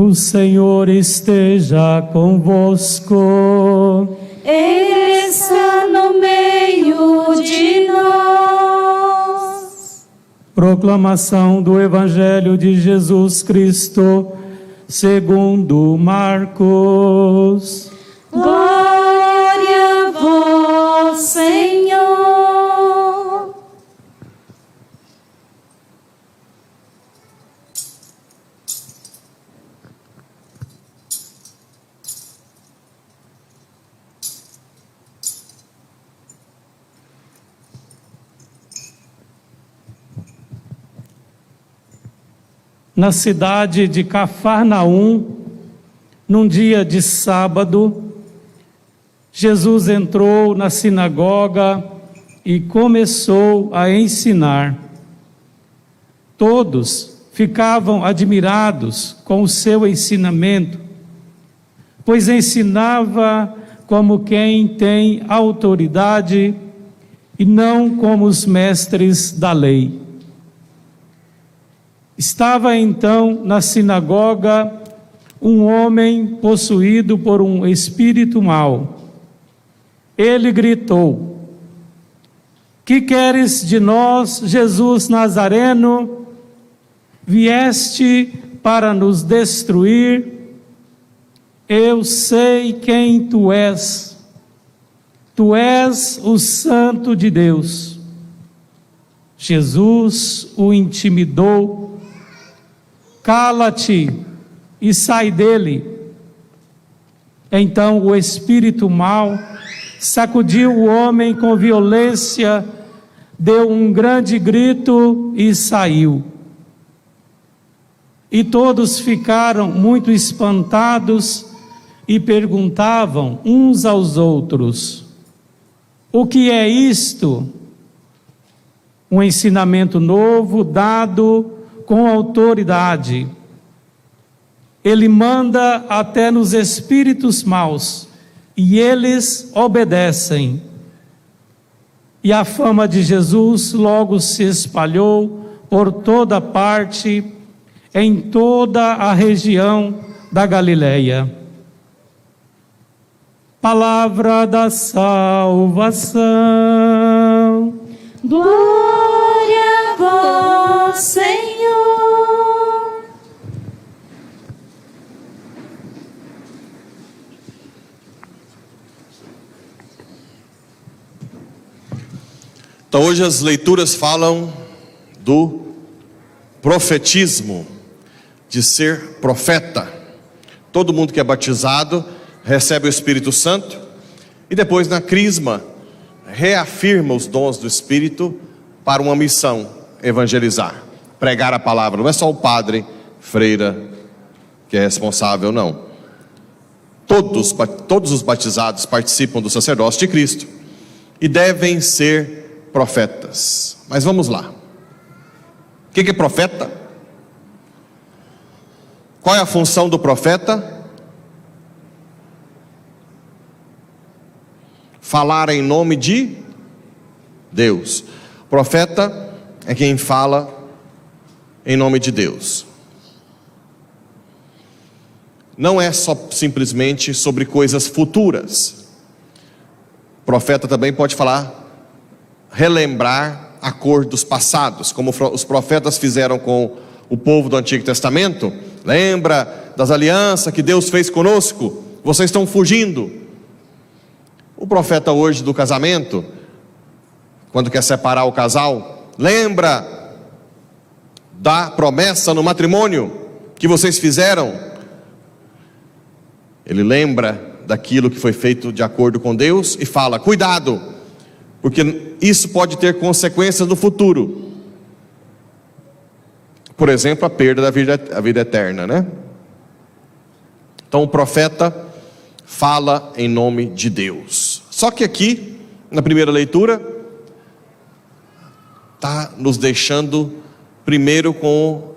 O Senhor esteja convosco. Ele está no meio de nós. Proclamação do Evangelho de Jesus Cristo, segundo Marcos. Glória a vós, Senhor. Na cidade de Cafarnaum, num dia de sábado, Jesus entrou na sinagoga e começou a ensinar. Todos ficavam admirados com o seu ensinamento, pois ensinava como quem tem autoridade e não como os mestres da lei. Estava então na sinagoga um homem possuído por um espírito mau. Ele gritou: "Que queres de nós, Jesus Nazareno? Vieste para nos destruir? Eu sei quem tu és. Tu és o Santo de Deus." Jesus o intimidou: "Cala-te e sai dele." Então o espírito mau sacudiu o homem com violência, deu um grande grito e saiu. E todos ficaram muito espantados e perguntavam uns aos outros: "O que é isto?" Um ensinamento novo dado com autoridade. Ele manda até nos espíritos maus, e eles obedecem. E a fama de Jesus logo se espalhou por toda parte, em toda a região da Galileia. Palavra da salvação. Glória a vós, Senhor. Então hoje as leituras falam do profetismo, de ser profeta. Todo mundo que é batizado recebe o Espírito Santo e depois na crisma reafirma os dons do Espírito para uma missão: evangelizar, pregar a palavra. Não é só o padre, freira que é responsável, não. Todos os batizados participam do sacerdócio de Cristo e devem ser profetas. Mas vamos lá. O que é profeta? Qual é a função do profeta? Falar em nome de Deus. Profeta é quem fala em nome de Deus. Não é só simplesmente sobre coisas futuras. Profeta também pode falar, relembrar acordos passados, como os profetas fizeram com o povo do Antigo Testamento. Lembra das alianças que Deus fez conosco? Vocês estão fugindo. O profeta hoje do casamento, quando quer separar o casal, lembra da promessa no matrimônio que vocês fizeram? Ele lembra daquilo que foi feito de acordo com Deus e fala: cuidado, porque isso pode ter consequências no futuro. Por exemplo, a perda da vida eterna, né? Então o profeta fala em nome de Deus. Só que aqui, na primeira leitura, está nos deixando primeiro com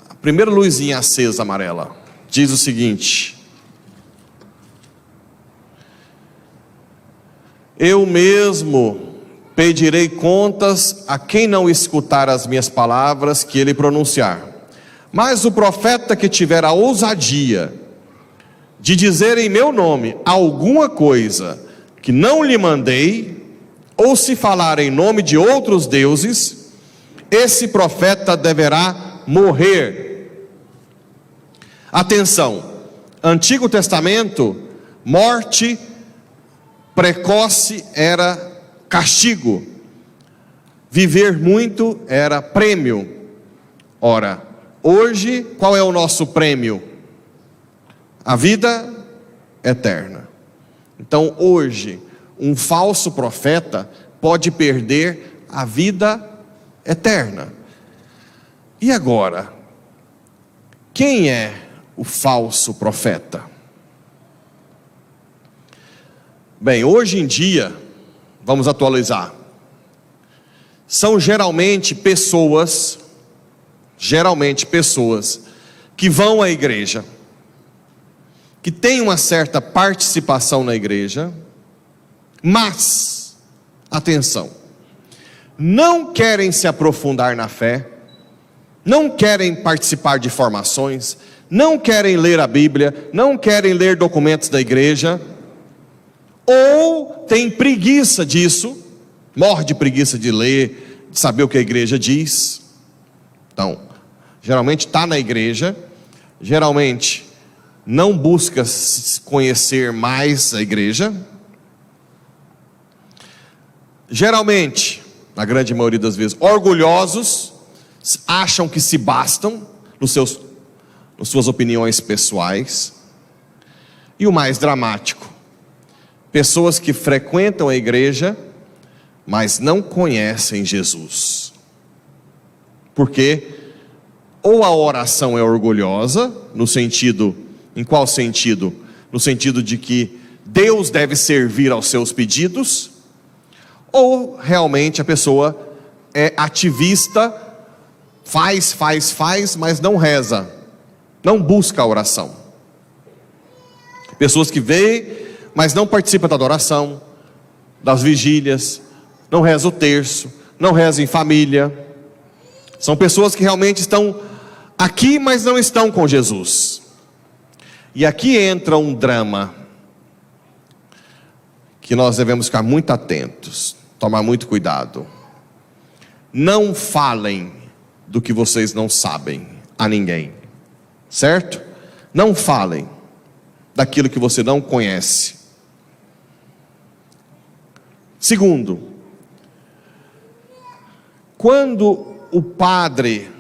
a primeira luzinha acesa amarela. Diz o seguinte: eu mesmo pedirei contas a quem não escutar as minhas palavras que ele pronunciar. Mas o profeta que tiver a ousadia de dizer em meu nome alguma coisa que não lhe mandei, ou se falar em nome de outros deuses, esse profeta deverá morrer. Atenção, Antigo Testamento, morte precoce era castigo, viver muito era prêmio. Ora, hoje qual é o nosso prêmio? A vida eterna. Então hoje, um falso profeta pode perder a vida eterna. E agora, quem é o falso profeta? Bem, hoje em dia, vamos atualizar, são geralmente pessoas que vão à igreja, que têm uma certa participação na igreja, mas, atenção, não querem se aprofundar na fé, não querem participar de formações, não querem ler a Bíblia, não querem ler documentos da igreja, ou tem preguiça disso, morre de preguiça de ler, de saber o que a igreja diz. Então, geralmente está na igreja, geralmente não busca conhecer mais a igreja, geralmente, na grande maioria das vezes, orgulhosos, acham que se bastam nas suas opiniões pessoais. E o mais dramático, pessoas que frequentam a igreja, mas não conhecem Jesus. Porque ou a oração é orgulhosa, em qual sentido? No sentido de que Deus deve servir aos seus pedidos, ou realmente a pessoa é ativista, faz, mas não reza, não busca a oração. Pessoas que veem, mas não participam da adoração, das vigílias, não reza o terço, não reza em família. São pessoas que realmente estão aqui, mas não estão com Jesus. E aqui entra um drama que nós devemos ficar muito atentos, tomar muito cuidado. Não falem do que vocês não sabem a ninguém, certo? Não falem daquilo que você não conhece. Segundo, quando o padre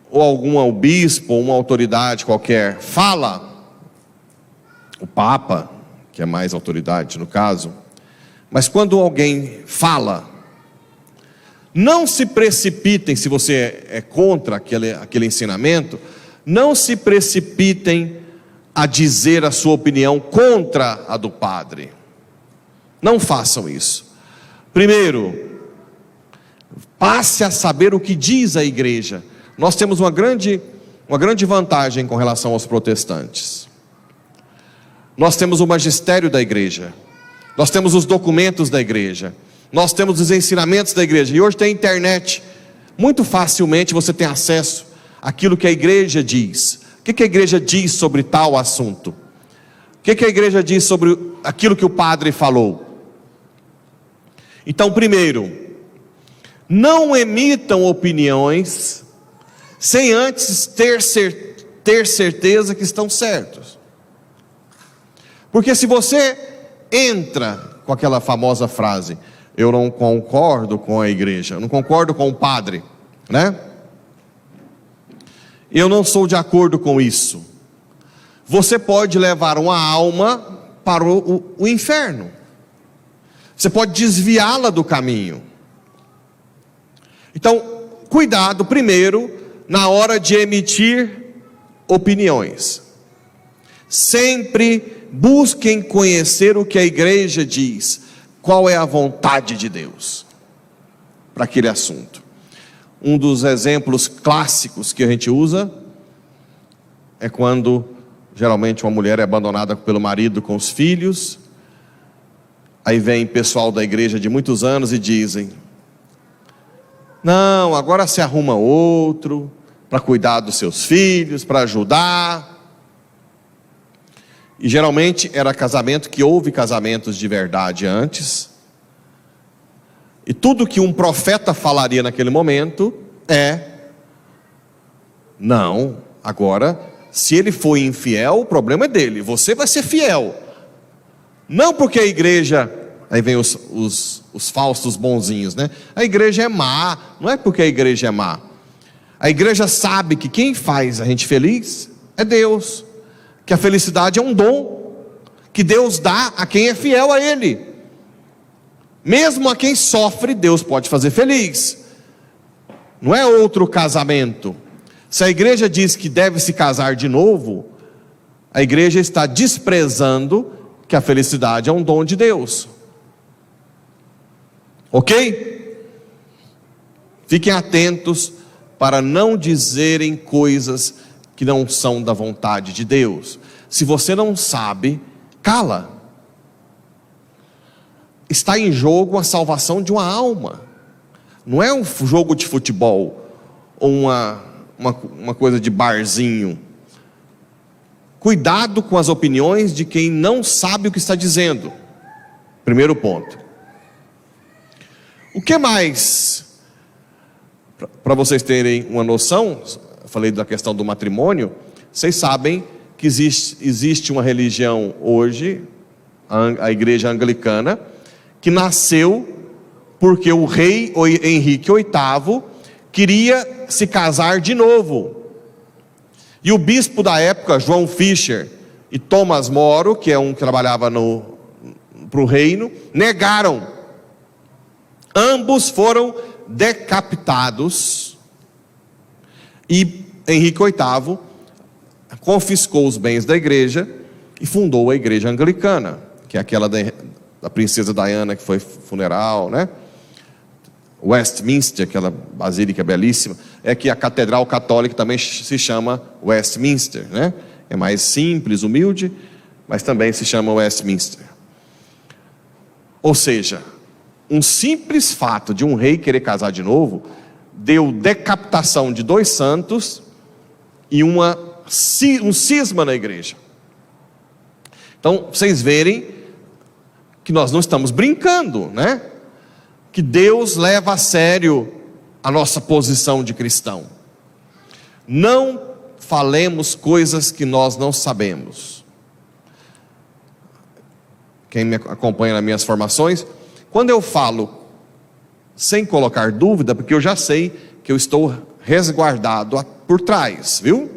ou algum bispo ou uma autoridade qualquer fala, o Papa, que é mais autoridade no caso, mas quando alguém fala, não se precipitem, se você é contra aquele ensinamento, não se precipitem a dizer a sua opinião contra a do padre. Não façam isso. Primeiro, passe a saber o que diz a igreja. Nós temos uma grande vantagem com relação aos protestantes. Nós temos o magistério da igreja, nós temos os documentos da igreja, nós temos os ensinamentos da igreja, e hoje tem internet, muito facilmente você tem acesso àquilo que a igreja diz. O que a igreja diz sobre tal assunto? O que a igreja diz sobre aquilo que o padre falou? Então, primeiro, não emitam opiniões sem antes ter certeza que estão certos. Porque se você entra com aquela famosa frase, eu não concordo com a igreja, eu não concordo com o padre, né? Eu não sou de acordo com isso. Você pode levar uma alma para o inferno. Você pode desviá-la do caminho. Então, cuidado primeiro na hora de emitir opiniões. Sempre busquem conhecer o que a igreja diz, qual é a vontade de Deus para aquele assunto. Um dos exemplos clássicos que a gente usa é quando geralmente uma mulher é abandonada pelo marido com os filhos. Aí vem pessoal da igreja de muitos anos e dizem: não, agora se arruma outro, para cuidar dos seus filhos, para ajudar. E geralmente era casamento que houve casamentos de verdade antes. E tudo que um profeta falaria naquele momento não, agora, se ele foi infiel, o problema é dele, você vai ser fiel. Não porque a igreja, aí vem os falsos bonzinhos, né? A igreja é má, não é porque a igreja é má. A igreja sabe que quem faz a gente feliz é Deus, que a felicidade é um dom que Deus dá a quem é fiel a Ele. Mesmo a quem sofre, Deus pode fazer feliz. Não é outro casamento. Se a igreja diz que deve se casar de novo, a igreja está desprezando que a felicidade é um dom de Deus. Ok? Fiquem atentos para não dizerem coisas que não são da vontade de Deus. Se você não sabe, cala. Está em jogo a salvação de uma alma. Não é um jogo de futebol ou uma coisa de barzinho. Cuidado com as opiniões de quem não sabe o que está dizendo. Primeiro ponto. O que mais? Para vocês terem uma noção, eu falei da questão do matrimônio. Vocês sabem que existe uma religião hoje, a igreja anglicana, que nasceu porque o rei Henrique VIII queria se casar de novo. E o bispo da época, João Fisher e Thomas Moro, que é um que trabalhava para o reino, negaram. Ambos foram decapitados. E Henrique VIII confiscou os bens da igreja e fundou a igreja anglicana, que é aquela da princesa Diana, que foi funeral, né? Westminster, aquela basílica belíssima. É que a catedral católica também se chama Westminster, né? É mais simples, humilde, mas também se chama Westminster. Ou seja, um simples fato de um rei querer casar de novo deu decapitação de 2 santos e um cisma na igreja. Então, vocês verem que nós não estamos brincando, né? Que Deus leva a sério a nossa posição de cristão. Não falemos coisas que nós não sabemos. Quem me acompanha nas minhas formações, quando eu falo sem colocar dúvida, porque eu já sei que eu estou resguardado por trás, viu?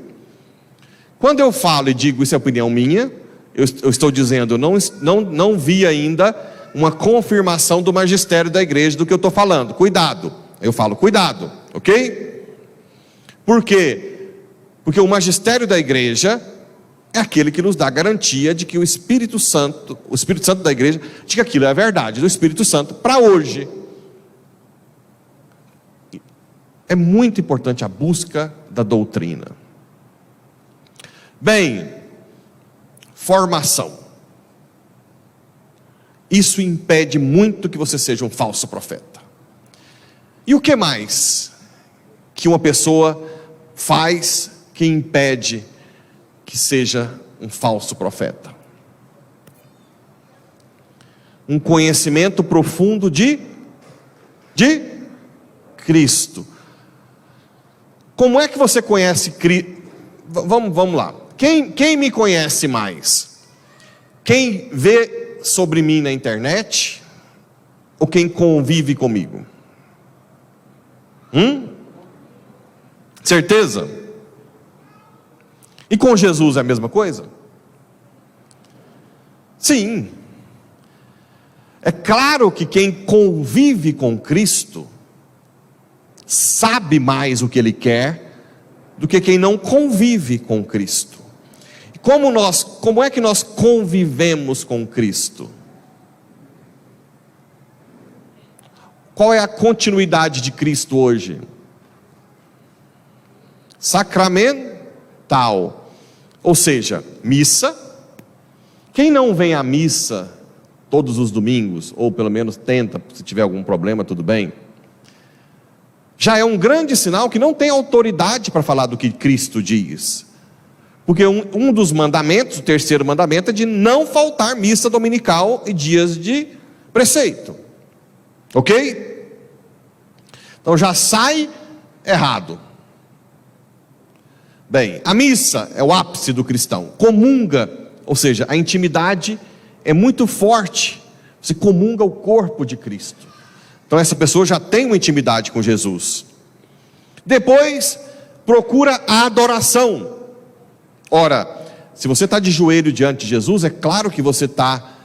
Quando eu falo e digo isso é opinião minha, eu estou dizendo, não vi ainda uma confirmação do magistério da igreja do que eu estou falando. Cuidado, eu falo cuidado, ok? Por quê? Porque o magistério da igreja é aquele que nos dá garantia de que o Espírito Santo da igreja, de que aquilo é a verdade do Espírito Santo para hoje. É muito importante a busca da doutrina. Bem, formação. Isso impede muito que você seja um falso profeta. E o que mais que uma pessoa faz que impede que seja um falso profeta? Um conhecimento profundo de Cristo. Como é que você conhece Cristo? Vamos lá. Quem me conhece mais? Quem vê sobre mim na internet? Ou quem convive comigo? Certeza? E com Jesus é a mesma coisa? Sim. É claro que quem convive com Cristo sabe mais o que Ele quer do que quem não convive com Cristo. Como é que nós convivemos com Cristo? Qual é a continuidade de Cristo hoje? Sacramental, ou seja, missa. Quem não vem à missa todos os domingos, ou pelo menos tenta, se tiver algum problema, tudo bem. já é um grande sinal que não tem autoridade para falar do que Cristo diz. Porque um dos mandamentos, o terceiro mandamento, é de não faltar missa dominical e dias de preceito. Ok? Então já sai errado. Bem, a missa é o ápice do cristão. Comunga, ou seja, a intimidade é muito forte. Você comunga o corpo de Cristo. Então essa pessoa já tem uma intimidade com Jesus. Depois, procura a adoração. Ora, se você está de joelho diante de Jesus, é claro que você está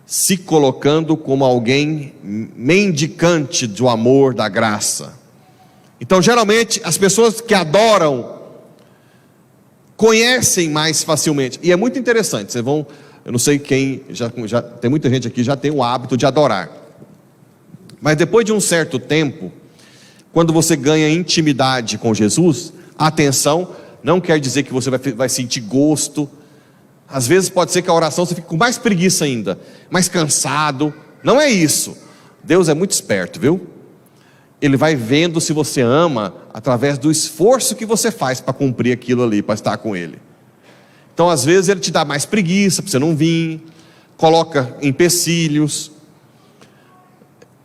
se colocando como alguém mendicante do amor, da graça. Então geralmente as pessoas que adoram conhecem mais facilmente. E é muito interessante, vocês vão, eu não sei quem, já tem muita gente aqui que já tem o hábito de adorar. Mas depois de um certo tempo, quando você ganha intimidade com Jesus, atenção, não quer dizer que você vai sentir gosto. Às vezes pode ser que a oração você fique com mais preguiça ainda, mais cansado. Não é isso. Deus é muito esperto, viu? Ele vai vendo se você ama através do esforço que você faz para cumprir aquilo ali, para estar com Ele. Então às vezes Ele te dá mais preguiça para você não vir, coloca empecilhos,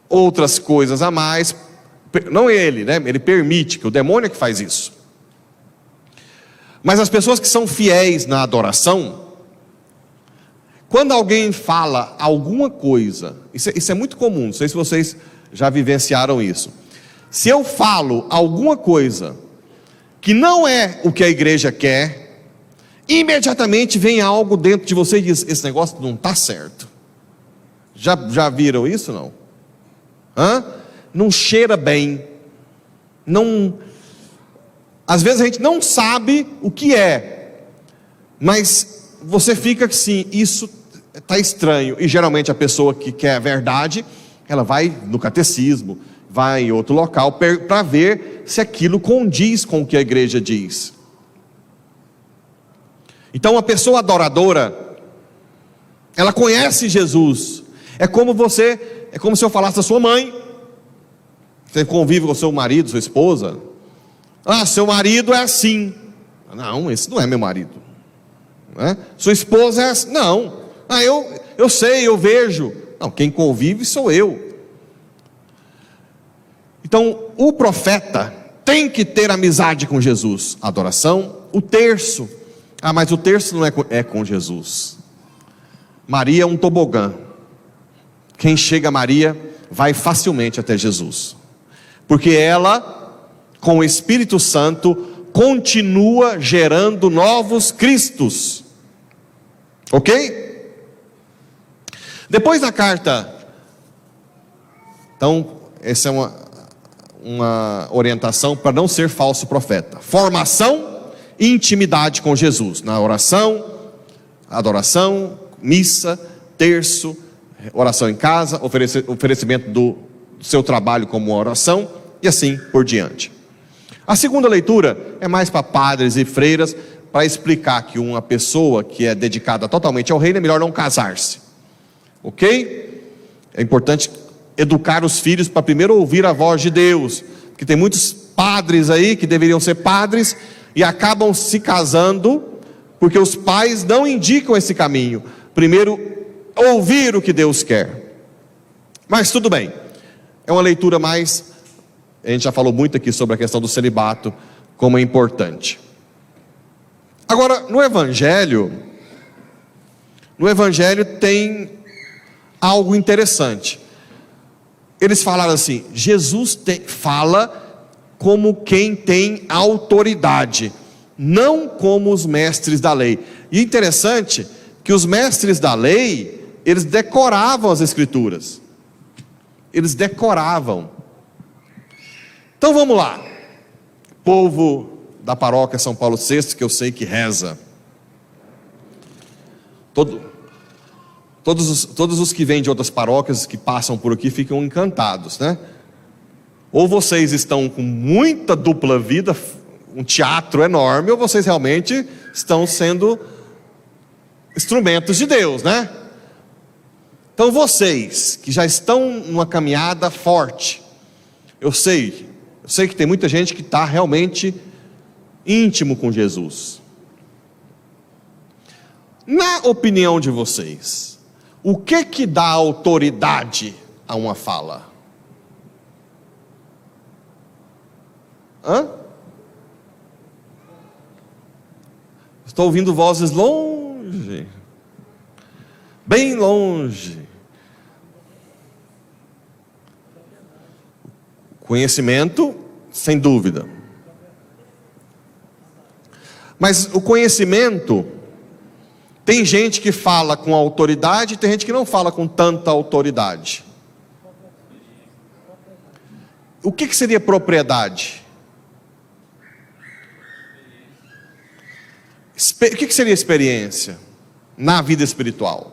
outras coisas a mais. Não Ele, né? Ele permite, que o demônio é que faz isso. Mas as pessoas que são fiéis na adoração, quando alguém fala alguma coisa, isso é muito comum, não sei se vocês já vivenciaram isso. Se eu falo alguma coisa que não é o que a igreja quer, imediatamente vem algo dentro de você e diz: esse negócio não está certo. Já viram isso não? Não cheira bem, não. Às vezes a gente não sabe o que é, mas você fica assim, isso está estranho. E geralmente a pessoa que quer a verdade, ela vai no catecismo, vai em outro local para ver se aquilo condiz com o que a igreja diz. Então a pessoa adoradora, ela conhece Jesus. É como se eu falasse da sua mãe. Você convive com seu marido, sua esposa. Seu marido é assim. Não, esse não é meu marido. Sua esposa é assim. Não. Eu sei, eu vejo. Não, quem convive sou eu. Então, o profeta tem que ter amizade com Jesus. Adoração. O terço. Mas o terço não é com Jesus. Maria é um tobogã. Quem chega a Maria vai facilmente até Jesus. Porque ela, com o Espírito Santo, continua gerando novos Cristos. Ok? Depois da carta, então, essa é uma orientação para não ser falso profeta. Formação e intimidade com Jesus. Na oração, adoração, missa, terço, oração em casa, oferecimento do seu trabalho como oração, e assim por diante. A segunda leitura é mais para padres e freiras, para explicar que uma pessoa que é dedicada totalmente ao reino é melhor não casar-se. Ok? É importante educar os filhos para primeiro ouvir a voz de Deus, porque tem muitos padres aí que deveriam ser padres e acabam se casando porque os pais não indicam esse caminho. Primeiro, ouvir o que Deus quer. Mas tudo bem, é uma leitura mais... A gente já falou muito aqui sobre a questão do celibato, como é importante. Agora, no Evangelho tem algo interessante. Eles falaram assim: Jesus fala como quem tem autoridade, não como os mestres da lei. E interessante que os mestres da lei, eles decoravam as escrituras. Eles decoravam. Então vamos lá. Povo da paróquia São Paulo VI, que eu sei que reza. Todos os que vêm de outras paróquias, que passam por aqui, ficam encantados, né? Ou vocês estão com muita dupla vida, um teatro enorme, ou vocês realmente estão sendo instrumentos de Deus, né? Então vocês, que já estão numa caminhada forte, eu sei, Eu sei que tem muita gente que está realmente íntimo com Jesus. Na opinião de vocês, o que dá autoridade a uma fala? Estou ouvindo vozes longe, bem longe. Conhecimento, sem dúvida. Mas o conhecimento, tem gente que fala com autoridade, tem gente que não fala com tanta autoridade. O que seria propriedade? O que seria experiência na vida espiritual?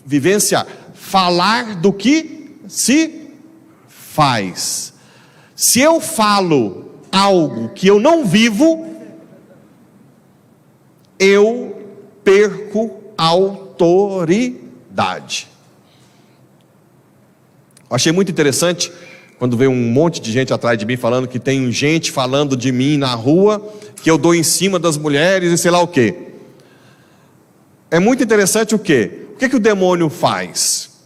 Vivenciar, falar do que se faz. Se eu falo algo que eu não vivo, eu perco autoridade. Eu achei muito interessante quando veio um monte de gente atrás de mim falando que tem gente falando de mim na rua, que eu dou em cima das mulheres e sei lá o quê. É muito interessante o quê? O que o demônio faz?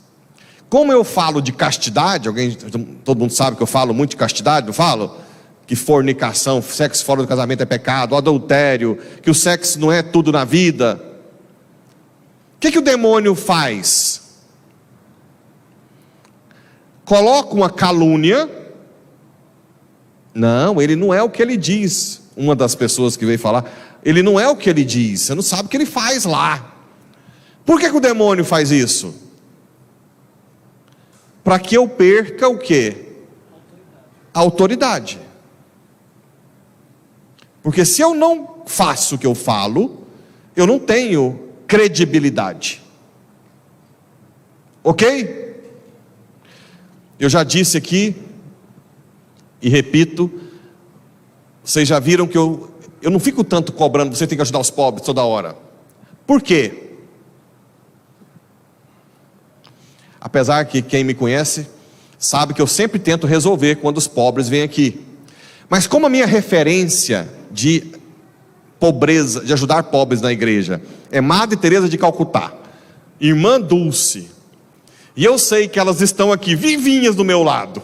Como eu falo de castidade, todo mundo sabe que eu falo muito de castidade, não falo? Que fornicação, sexo fora do casamento é pecado, adultério, que o sexo não é tudo na vida. O que o demônio faz? Coloca uma calúnia. Não, ele não é o que ele diz. Uma das pessoas que veio falar, ele não é o que ele diz, você não sabe o que ele faz lá. Por que o demônio faz isso? Para que eu perca o quê? A autoridade. Porque se eu não faço o que eu falo, eu não tenho credibilidade. Ok? Eu já disse aqui, e repito, vocês já viram que eu não fico tanto cobrando, você tem que ajudar os pobres toda hora. Por quê? Apesar que quem me conhece, sabe que eu sempre tento resolver quando os pobres vêm aqui. Mas como a minha referência de pobreza, de ajudar pobres na igreja, é Madre Teresa de Calcutá, Irmã Dulce, e eu sei que elas estão aqui vivinhas do meu lado,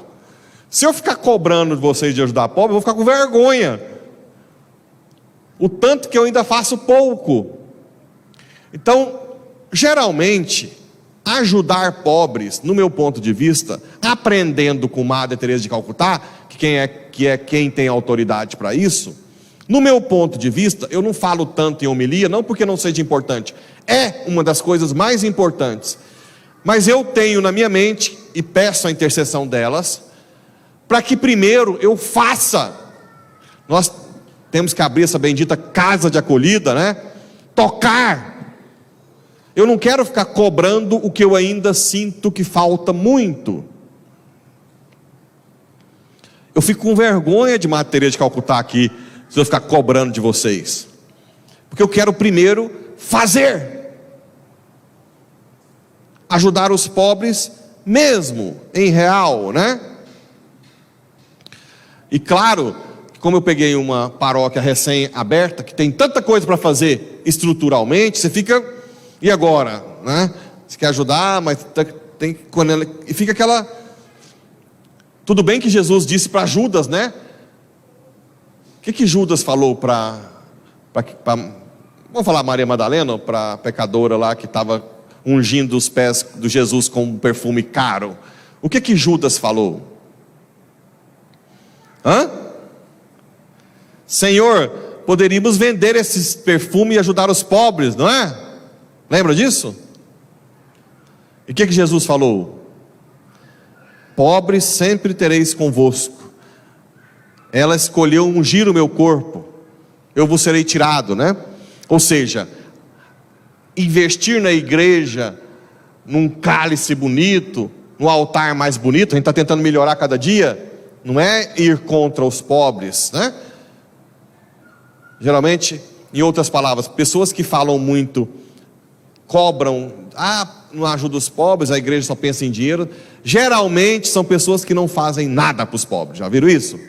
se eu ficar cobrando de vocês de ajudar pobre, eu vou ficar com vergonha, o tanto que eu ainda faço pouco. Então, geralmente, ajudar pobres, no meu ponto de vista, aprendendo com Madre Teresa de Calcutá, que é quem tem autoridade para isso, no meu ponto de vista, eu não falo tanto em homilia, não porque não seja importante, é uma das coisas mais importantes, mas eu tenho na minha mente, e peço a intercessão delas, para que primeiro eu faça. Nós temos que abrir essa bendita casa de acolhida, né? Tocar. Eu não quero ficar cobrando o que eu ainda sinto que falta muito. Eu fico com vergonha de Madre Teresa de Calcutá aqui, se eu ficar cobrando de vocês, porque eu quero primeiro fazer, ajudar os pobres mesmo, em real, né? E claro, como eu peguei uma paróquia recém-aberta, que tem tanta coisa para fazer estruturalmente, você fica, e agora, né? Você quer ajudar, mas tem, e fica aquela, tudo bem que Jesus disse para Judas, né? O que Judas falou para vamos falar Maria Madalena, para a pecadora lá que estava ungindo os pés de Jesus com um perfume caro? O que Judas falou? Senhor, poderíamos vender esses perfumes e ajudar os pobres, não é? Lembra disso? E o que Jesus falou? Pobres sempre tereis convosco. Ela escolheu ungir o meu corpo, eu vos serei tirado, né? Ou seja, investir na igreja, num cálice bonito, no altar mais bonito, a gente está tentando melhorar cada dia, não é ir contra os pobres, né? Geralmente, em outras palavras, pessoas que falam muito, cobram, não ajuda os pobres, a igreja só pensa em dinheiro. geralmente são pessoas que não fazem nada para os pobres. Já viram isso?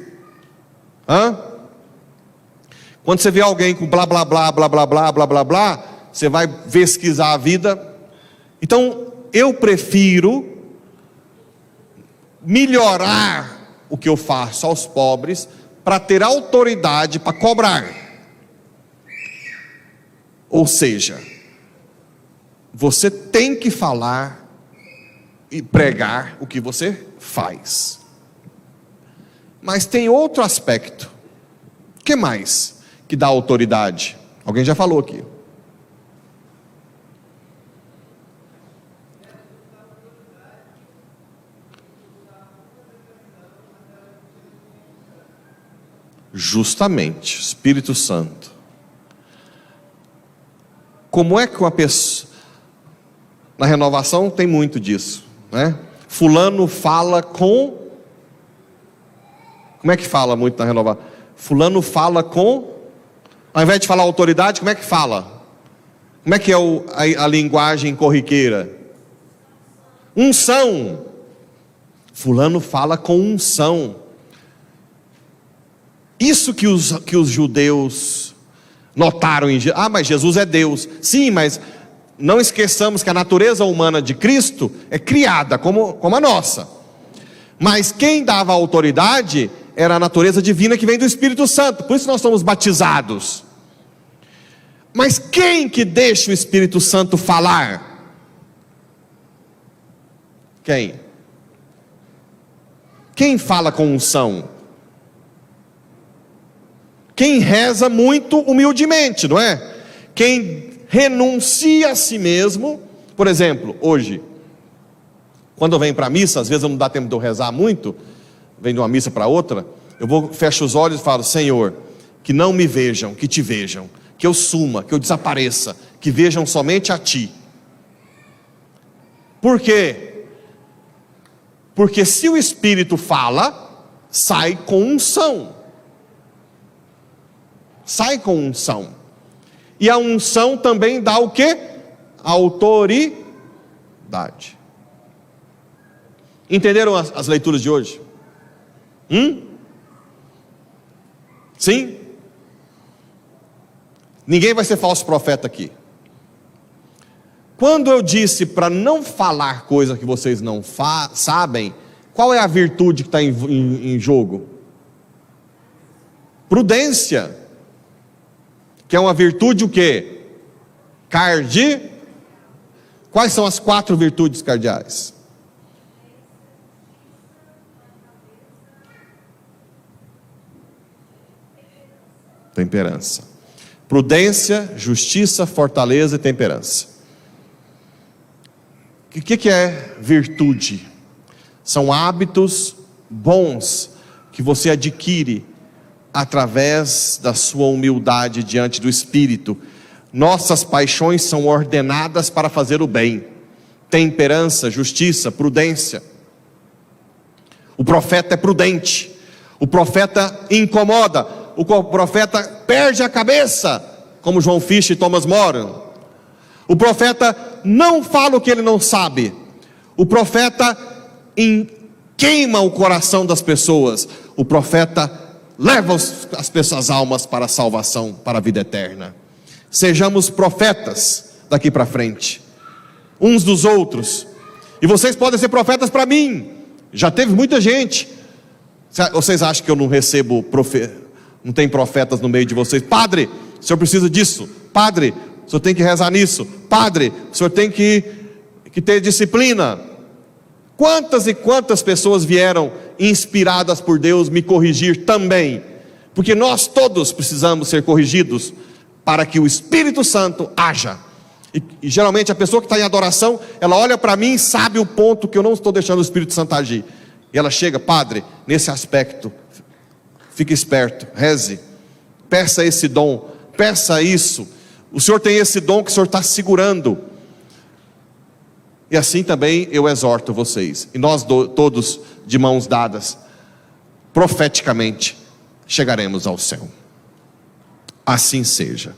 Quando você vê alguém com blá blá blá blá blá blá blá blá blá, você vai pesquisar a vida. Então eu prefiro melhorar o que eu faço aos pobres para ter autoridade para cobrar. Ou seja, você tem que falar e pregar o que você faz. Mas tem outro aspecto. O que mais que dá autoridade? Alguém já falou aqui. Justamente, Espírito Santo. Como é que uma pessoa... Na renovação tem muito disso, né? Fulano fala com... Como é que fala muito na renovação? Fulano fala com... Ao invés de falar autoridade, como é que fala? Como é que é a linguagem corriqueira? Unção. Fulano fala com unção. Isso que os judeus notaram em Jesus. Mas Jesus é Deus. Sim, mas não esqueçamos que a natureza humana de Cristo é criada como a nossa. Mas quem dava autoridade era a natureza divina que vem do Espírito Santo. Por isso nós somos batizados. Mas quem que deixa o Espírito Santo falar? Quem? Quem fala com unção? Quem reza muito humildemente, não é? Quem renuncia a si mesmo. Por exemplo, hoje, quando eu venho para a missa, às vezes não dá tempo de eu rezar muito, venho de uma missa para outra, fecho os olhos e falo: Senhor, que não me vejam, que te vejam, que eu suma, que eu desapareça, que vejam somente a ti. Por quê? Porque se o Espírito fala, sai com unção. Sai com unção. E a unção também dá o quê? Autoridade. Entenderam as leituras de hoje? Sim? Ninguém vai ser falso profeta aqui. Quando eu disse para não falar coisa que vocês não sabem, qual é a virtude que está em jogo? Prudência. Que é uma virtude o quê? Quais são as 4 virtudes cardeais? Temperança. Prudência, justiça, fortaleza e temperança. O que é virtude? São hábitos bons que você adquire através da sua humildade diante do Espírito. Nossas paixões são ordenadas para fazer o bem. Temperança, justiça, prudência. O profeta é prudente. O profeta incomoda. O profeta perde a cabeça, como João Fischer e Thomas More. O profeta não fala o que ele não sabe. O profeta queima o coração das pessoas. O profeta leva as almas para a salvação, para a vida eterna. Sejamos profetas daqui para frente, uns dos outros. E vocês podem ser profetas para mim. Já teve muita gente. Vocês acham que eu não recebo não tem profetas no meio de vocês? Padre, o senhor precisa disso. Padre, o senhor tem que rezar nisso. Padre, o senhor tem que ter disciplina. Quantas e quantas pessoas vieram inspiradas por Deus me corrigir também? Porque nós todos precisamos ser corrigidos para que o Espírito Santo haja. E geralmente a pessoa que está em adoração, ela olha para mim e sabe o ponto que eu não estou deixando o Espírito Santo agir. E ela chega: Padre, nesse aspecto, fique esperto, reze, peça esse dom, peça isso. O Senhor tem esse dom que o Senhor está segurando. E assim também eu exorto vocês. E nós todos de mãos dadas, profeticamente, chegaremos ao céu. Assim seja.